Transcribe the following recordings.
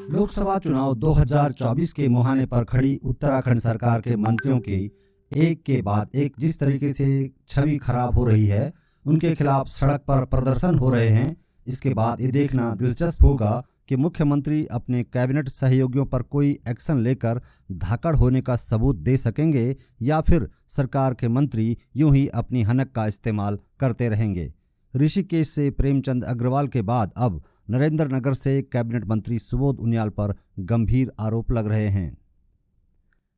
लोकसभा चुनाव 2024 के मुहाने पर खड़ी उत्तराखंड सरकार के मंत्रियों की एक के बाद एक जिस तरीके से छवि खराब हो रही है, उनके खिलाफ सड़क पर प्रदर्शन हो रहे हैं। इसके बाद ये देखना दिलचस्प होगा कि मुख्यमंत्री अपने कैबिनेट सहयोगियों पर कोई एक्शन लेकर धाकड़ होने का सबूत दे सकेंगे या फिर सरकार के मंत्री यूं ही अपनी हनक का इस्तेमाल करते रहेंगे। ऋषिकेश से प्रेमचंद अग्रवाल के बाद अब नरेंद्रनगर से कैबिनेट मंत्री सुबोध उनियाल पर गंभीर आरोप लग रहे हैं।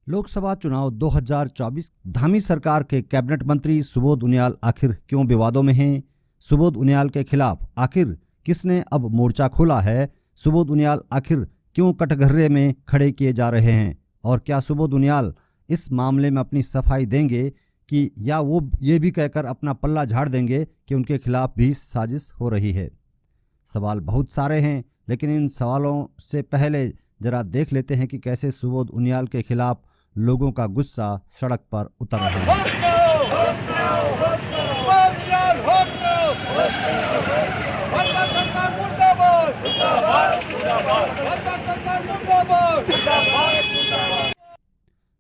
लोकसभा चुनाव 2024 धामी सरकार के कैबिनेट मंत्री सुबोध उनियाल आखिर क्यों विवादों में हैं? सुबोध उनियाल के खिलाफ आखिर किसने अब मोर्चा खोला है? सुबोध उनियाल आखिर क्यों कटघरे में खड़े किए जा रहे हैं? और क्या सुबोध उनियाल इस मामले में अपनी सफाई देंगे कि या वो ये भी कहकर अपना पल्ला झाड़ देंगे कि उनके खिलाफ भी साजिश हो रही है? सवाल बहुत सारे हैं, लेकिन इन सवालों से पहले जरा देख लेते हैं कि कैसे सुबोध उनियाल के खिलाफ लोगों का गुस्सा सड़क पर उतर रहा है।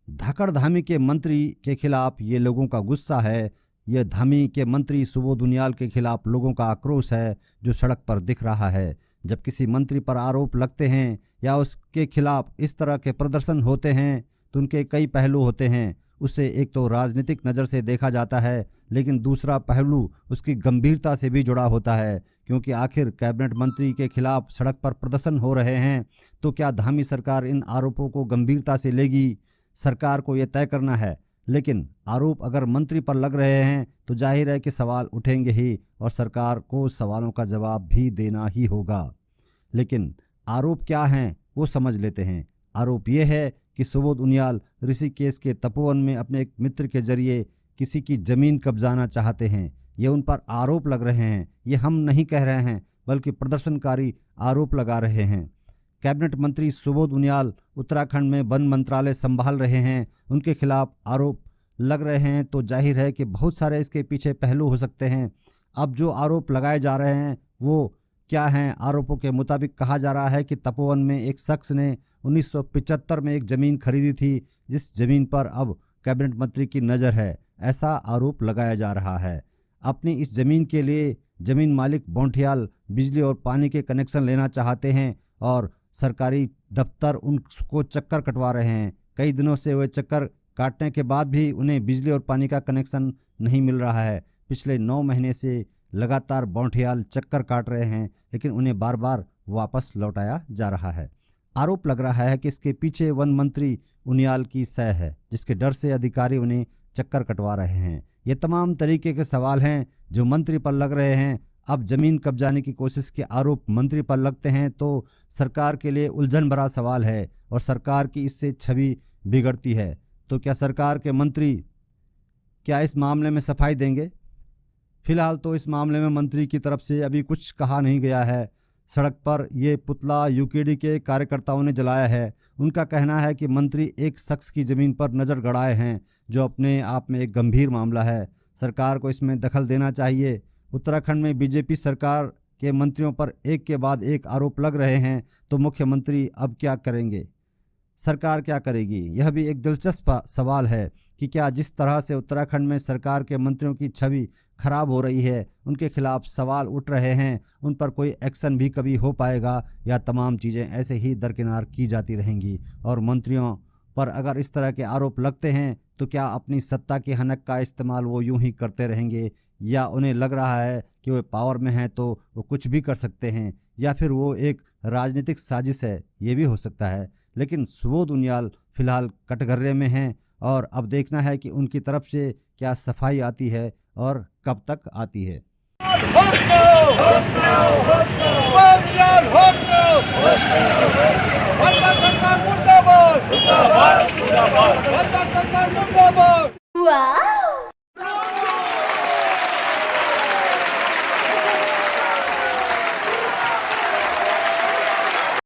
धाकड़ धामी के मंत्री के खिलाफ ये लोगों का गुस्सा है। यह धामी के मंत्री सुबोध उनियाल के खिलाफ लोगों का आक्रोश है जो सड़क पर दिख रहा है। जब किसी मंत्री पर आरोप लगते हैं या उसके खिलाफ इस तरह के प्रदर्शन होते हैं तो उनके कई पहलू होते हैं। उसे एक तो राजनीतिक नज़र से देखा जाता है, लेकिन दूसरा पहलू उसकी गंभीरता से भी जुड़ा होता है, क्योंकि आखिर कैबिनेट मंत्री के खिलाफ सड़क पर प्रदर्शन हो रहे हैं तो क्या धामी सरकार इन आरोपों को गंभीरता से लेगी? सरकार को यह तय करना है। लेकिन आरोप अगर मंत्री पर लग रहे हैं तो जाहिर है कि सवाल उठेंगे ही और सरकार को सवालों का जवाब भी देना ही होगा। लेकिन आरोप क्या हैं वो समझ लेते हैं। आरोप ये है कि सुबोध उनियाल ऋषिकेश के तपोवन में अपने एक मित्र के जरिए किसी की ज़मीन कब्जाना चाहते हैं। ये उन पर आरोप लग रहे हैं। ये हम नहीं कह रहे हैं, बल्कि प्रदर्शनकारी आरोप लगा रहे हैं। कैबिनेट मंत्री सुबोध उनियाल उत्तराखंड में वन मंत्रालय संभाल रहे हैं। उनके खिलाफ आरोप लग रहे हैं तो जाहिर है कि बहुत सारे इसके पीछे पहलू हो सकते हैं। अब जो आरोप लगाए जा रहे हैं वो क्या हैं? आरोपों के मुताबिक कहा जा रहा है कि तपोवन में एक शख्स ने 1975 में एक ज़मीन खरीदी थी, जिस ज़मीन पर अब कैबिनेट मंत्री की नज़र है, ऐसा आरोप लगाया जा रहा है। अपनी इस ज़मीन के लिए ज़मीन मालिक बोंठियाल बिजली और पानी के कनेक्शन लेना चाहते हैं और सरकारी दफ्तर उनको चक्कर कटवा रहे हैं। कई दिनों से वे चक्कर काटने के बाद भी उन्हें बिजली और पानी का कनेक्शन नहीं मिल रहा है। पिछले 9 महीने से लगातार बोंठियाल चक्कर काट रहे हैं, लेकिन उन्हें बार बार वापस लौटाया जा रहा है। आरोप लग रहा है कि इसके पीछे वन मंत्री उनियाल की सह है, जिसके डर से अधिकारी उन्हें चक्कर कटवा रहे हैं। ये तमाम तरीके के सवाल हैं जो मंत्री पर लग रहे हैं। अब ज़मीन कब्जाने की कोशिश के आरोप मंत्री पर लगते हैं तो सरकार के लिए उलझन भरा सवाल है और सरकार की इससे छवि बिगड़ती है। तो क्या सरकार के मंत्री क्या इस मामले में सफाई देंगे? फिलहाल तो इस मामले में मंत्री की तरफ से अभी कुछ कहा नहीं गया है। सड़क पर ये पुतला यूकेडी के कार्यकर्ताओं ने जलाया है। उनका कहना है कि मंत्री एक शख्स की ज़मीन पर नज़र गड़ाए हैं, जो अपने आप में एक गंभीर मामला है। सरकार को इसमें दखल देना चाहिए। उत्तराखंड में बीजेपी सरकार के मंत्रियों पर एक के बाद एक आरोप लग रहे हैं तो मुख्यमंत्री अब क्या करेंगे? सरकार क्या करेगी? यह भी एक दिलचस्प सवाल है कि क्या जिस तरह से उत्तराखंड में सरकार के मंत्रियों की छवि खराब हो रही है, उनके खिलाफ सवाल उठ रहे हैं, उन पर कोई एक्शन भी कभी हो पाएगा या तमाम चीज़ें ऐसे ही दरकिनार की जाती रहेंगी? और मंत्रियों पर अगर इस तरह के आरोप लगते हैं तो क्या अपनी सत्ता की हनक का इस्तेमाल वो यूं ही करते रहेंगे, या उन्हें लग रहा है कि वो पावर में हैं तो वो कुछ भी कर सकते हैं, या फिर वो एक राजनीतिक साजिश है? ये भी हो सकता है। लेकिन सुबोध उनियाल फिलहाल कटघरे में हैं और अब देखना है कि उनकी तरफ से क्या सफाई आती है और कब तक आती है। मुर्दाबाद